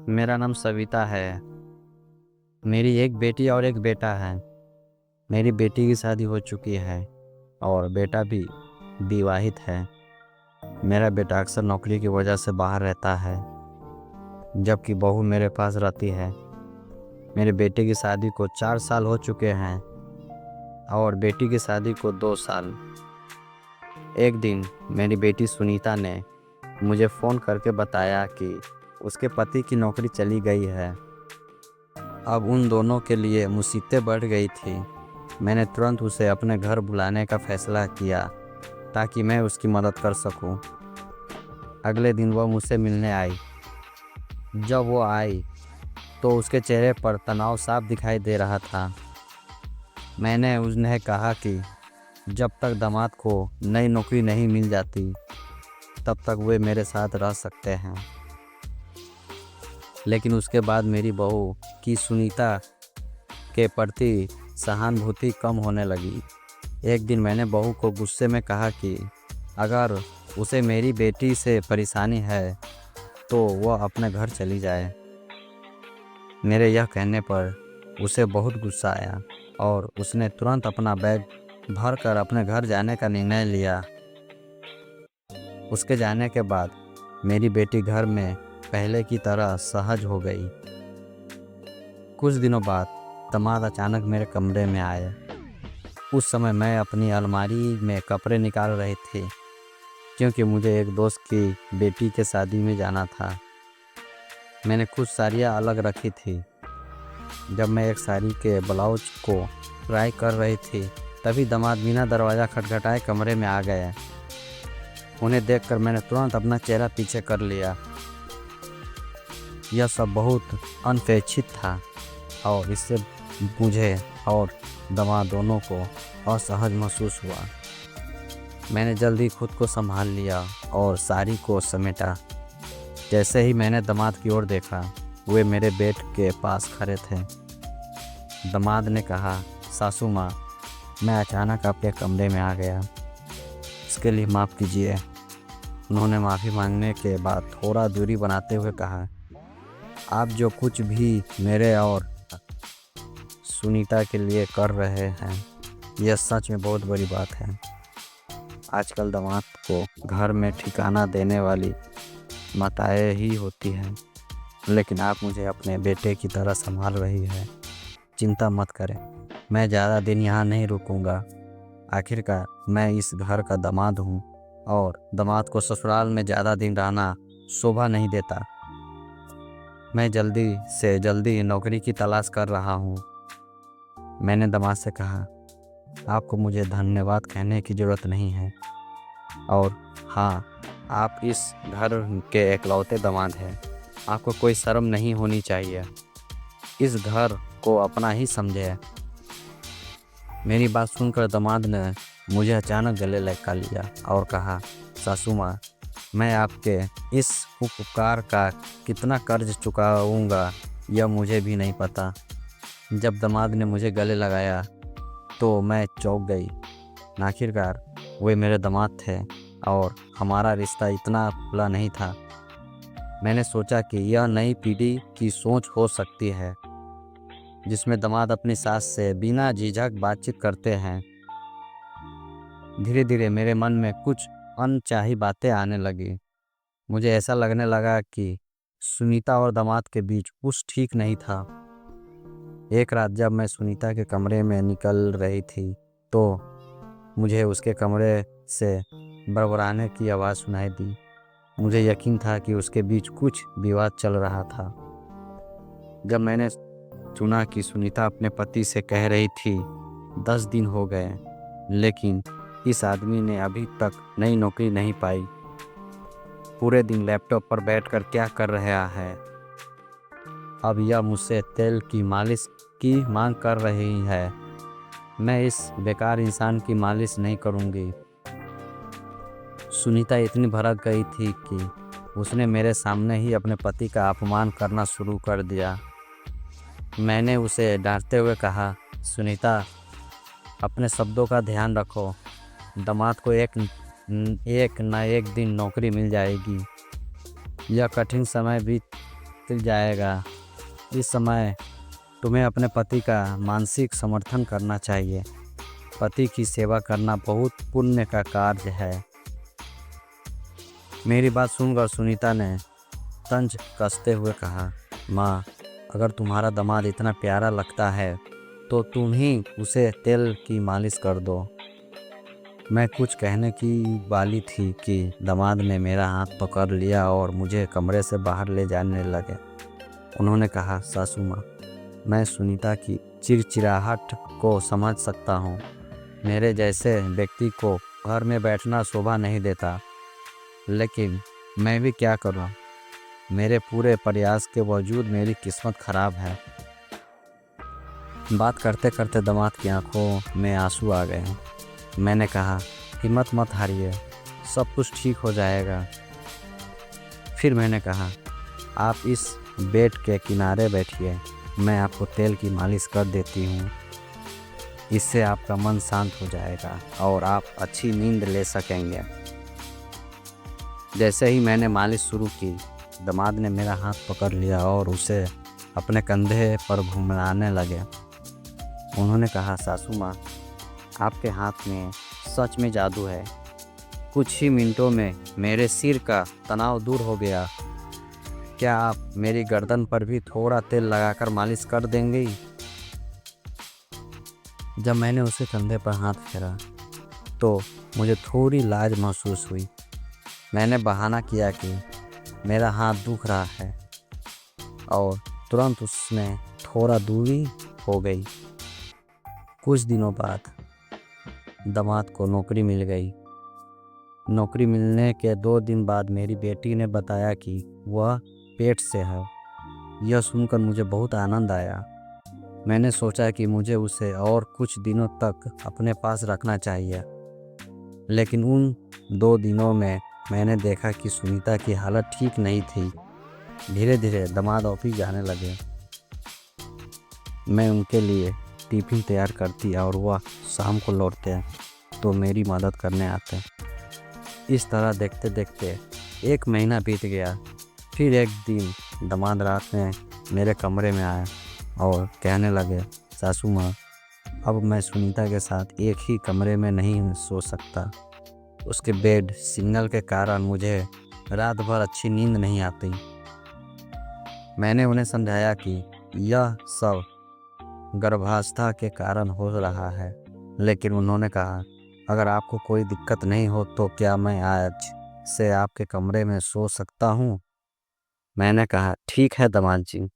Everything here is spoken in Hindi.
मेरा नाम सविता है। मेरी एक बेटी और एक बेटा है। मेरी बेटी की शादी हो चुकी है और बेटा भी विवाहित है। मेरा बेटा अक्सर नौकरी की वजह से बाहर रहता है, जबकि बहू मेरे पास रहती है। मेरे बेटे की शादी को 4 साल हो चुके हैं और बेटी की शादी को 2 साल। एक दिन मेरी बेटी सुनीता ने मुझे फ़ोन करके बताया कि उसके पति की नौकरी चली गई है। अब उन दोनों के लिए मुसीबतें बढ़ गई थी। मैंने तुरंत उसे अपने घर बुलाने का फैसला किया ताकि मैं उसकी मदद कर सकूं। अगले दिन वह मुझसे मिलने आई। जब वो आई तो उसके चेहरे पर तनाव साफ दिखाई दे रहा था। मैंने उन्हें कहा कि जब तक दामाद को नई नौकरी नहीं मिल जाती तब तक वे मेरे साथ रह सकते हैं। लेकिन उसके बाद मेरी बहू की सुनीता के प्रति सहानुभूति कम होने लगी। एक दिन मैंने बहू को गुस्से में कहा कि अगर उसे मेरी बेटी से परेशानी है तो वह अपने घर चली जाए। मेरे यह कहने पर उसे बहुत गुस्सा आया और उसने तुरंत अपना बैग भर कर अपने घर जाने का निर्णय लिया। उसके जाने के बाद मेरी बेटी घर में पहले की तरह सहज हो गई। कुछ दिनों बाद दामाद अचानक मेरे कमरे में आए। उस समय मैं अपनी अलमारी में कपड़े निकाल रही थी, क्योंकि मुझे एक दोस्त की बेटी के शादी में जाना था। मैंने कुछ साड़ियाँ अलग रखी थी। जब मैं एक साड़ी के ब्लाउज को ट्राई कर रही थी तभी दामाद बिना दरवाज़ा खटखटाए कमरे में आ गए। उन्हें देखकर मैंने तुरंत अपना चेहरा पीछे कर लिया। यह सब बहुत अनपेक्षित था और इससे मुझे और दामाद दोनों को असहज महसूस हुआ। मैंने जल्दी खुद को संभाल लिया और साड़ी को समेटा। जैसे ही मैंने दामाद की ओर देखा, वे मेरे बेड के पास खड़े थे। दामाद ने कहा, सासू माँ, मैं अचानक आपके कमरे में आ गया, इसके लिए माफ़ कीजिए। उन्होंने माफ़ी मांगने के बाद थोड़ा दूरी बनाते हुए कहा, आप जो कुछ भी मेरे और सुनीता के लिए कर रहे हैं यह सच में बहुत बड़ी बात है। आजकल दामाद को घर में ठिकाना देने वाली माताएं ही होती हैं, लेकिन आप मुझे अपने बेटे की तरह संभाल रही है। चिंता मत करें, मैं ज़्यादा दिन यहाँ नहीं रुकूंगा। आखिरकार मैं इस घर का दामाद हूँ और दामाद को ससुराल में ज़्यादा दिन रहना शोभा नहीं देता। मैं जल्दी से जल्दी नौकरी की तलाश कर रहा हूँ। मैंने दामाद से कहा, आपको मुझे धन्यवाद कहने की ज़रूरत नहीं है, और हाँ, आप इस घर के इकलौते दामाद हैं। आपको कोई शर्म नहीं होनी चाहिए। इस घर को अपना ही समझे। मेरी बात सुनकर दामाद ने मुझे अचानक गले लगा लिया और कहा, सासू माँ, मैं आपके इस उपकार का कितना कर्ज चुकाऊंगा यह मुझे भी नहीं पता। जब दामाद ने मुझे गले लगाया तो मैं चौंक गई। आखिरकार वे मेरे दामाद थे और हमारा रिश्ता इतना खुला नहीं था। मैंने सोचा कि यह नई पीढ़ी की सोच हो सकती है, जिसमें दामाद अपनी सास से बिना झिझक बातचीत करते हैं। धीरे धीरे मेरे मन में कुछ अनचाही बातें आने लगी। मुझे ऐसा लगने लगा कि सुनीता और दामाद के बीच कुछ ठीक नहीं था। एक रात जब मैं सुनीता के कमरे में निकल रही थी तो मुझे उसके कमरे से बड़बड़ाने की आवाज़ सुनाई दी। मुझे यकीन था कि उसके बीच कुछ विवाद चल रहा था। जब मैंने सुना कि सुनीता अपने पति से कह रही थी 10 दिन हो गए, लेकिन इस आदमी ने अभी तक नई नौकरी नहीं पाई, पूरे दिन लैपटॉप पर बैठकर क्या कर रहा है, अब यह मुझसे तेल की मालिश की मांग कर रही है। मैं इस बेकार इंसान की मालिश नहीं करूंगी। सुनीता इतनी भड़क गई थी कि उसने मेरे सामने ही अपने पति का अपमान करना शुरू कर दिया। मैंने उसे डांटते हुए कहा, सुनीता, अपने शब्दों का ध्यान रखो। दामाद को एक न एक दिन नौकरी मिल जाएगी। यह कठिन समय बीत निकल जाएगा। इस समय तुम्हें अपने पति का मानसिक समर्थन करना चाहिए। पति की सेवा करना बहुत पुण्य का कार्य है। मेरी बात सुनकर सुनीता ने तंज कसते हुए कहा, माँ, अगर तुम्हारा दामाद इतना प्यारा लगता है तो तुम ही उसे तेल की मालिश कर दो। मैं कुछ कहने की वाली थी कि दामाद ने मेरा हाथ पकड़ लिया और मुझे कमरे से बाहर ले जाने लगे। उन्होंने कहा, सासू माँ, मैं सुनीता की चिड़चिड़ाहट को समझ सकता हूँ। मेरे जैसे व्यक्ति को घर में बैठना शोभा नहीं देता, लेकिन मैं भी क्या करूँ। मेरे पूरे प्रयास के बावजूद मेरी किस्मत खराब है। बात करते करते दामाद की आंखों में आंसू आ गए। मैंने कहा, हिम्मत मत हारिए, सब कुछ ठीक हो जाएगा। फिर मैंने कहा, आप इस बेड के किनारे बैठिए, मैं आपको तेल की मालिश कर देती हूँ। इससे आपका मन शांत हो जाएगा और आप अच्छी नींद ले सकेंगे। जैसे ही मैंने मालिश शुरू की, दामाद ने मेरा हाथ पकड़ लिया और उसे अपने कंधे पर घुमाने लगे। उन्होंने कहा, सासू माँ, आपके हाथ में सच में जादू है। कुछ ही मिनटों में मेरे सिर का तनाव दूर हो गया। क्या आप मेरी गर्दन पर भी थोड़ा तेल लगाकर मालिश कर देंगे? जब मैंने उसके कंधे पर हाथ फेरा तो मुझे थोड़ी लाज महसूस हुई। मैंने बहाना किया कि मेरा हाथ दुख रहा है और तुरंत उसमें थोड़ा दूरी हो गई। कुछ दिनों बाद दामाद को नौकरी मिल गई। नौकरी मिलने के 2 दिन बाद मेरी बेटी ने बताया कि वह पेट से है। यह सुनकर मुझे बहुत आनंद आया। मैंने सोचा कि मुझे उसे और कुछ दिनों तक अपने पास रखना चाहिए, लेकिन उन 2 दिनों में मैंने देखा कि सुनीता की हालत ठीक नहीं थी। धीरे धीरे दामाद ऑफिस जाने लगे। मैं उनके लिए टिफ़िन तैयार करती और वह शाम को लौटते तो मेरी मदद करने आते। इस तरह देखते देखते 1 महीना बीत गया। फिर एक दिन दामाद रात में मेरे कमरे में आए और कहने लगे, सासू माँ, अब मैं सुनीता के साथ एक ही कमरे में नहीं सो सकता। उसके बेड सिग्नल के कारण मुझे रात भर अच्छी नींद नहीं आती। मैंने उन्हें समझाया कि यह सब गर्भावस्था के कारण हो रहा है, लेकिन उन्होंने कहा, अगर आपको कोई दिक्कत नहीं हो तो क्या मैं आज से आपके कमरे में सो सकता हूँ? मैंने कहा, ठीक है दामाद जी।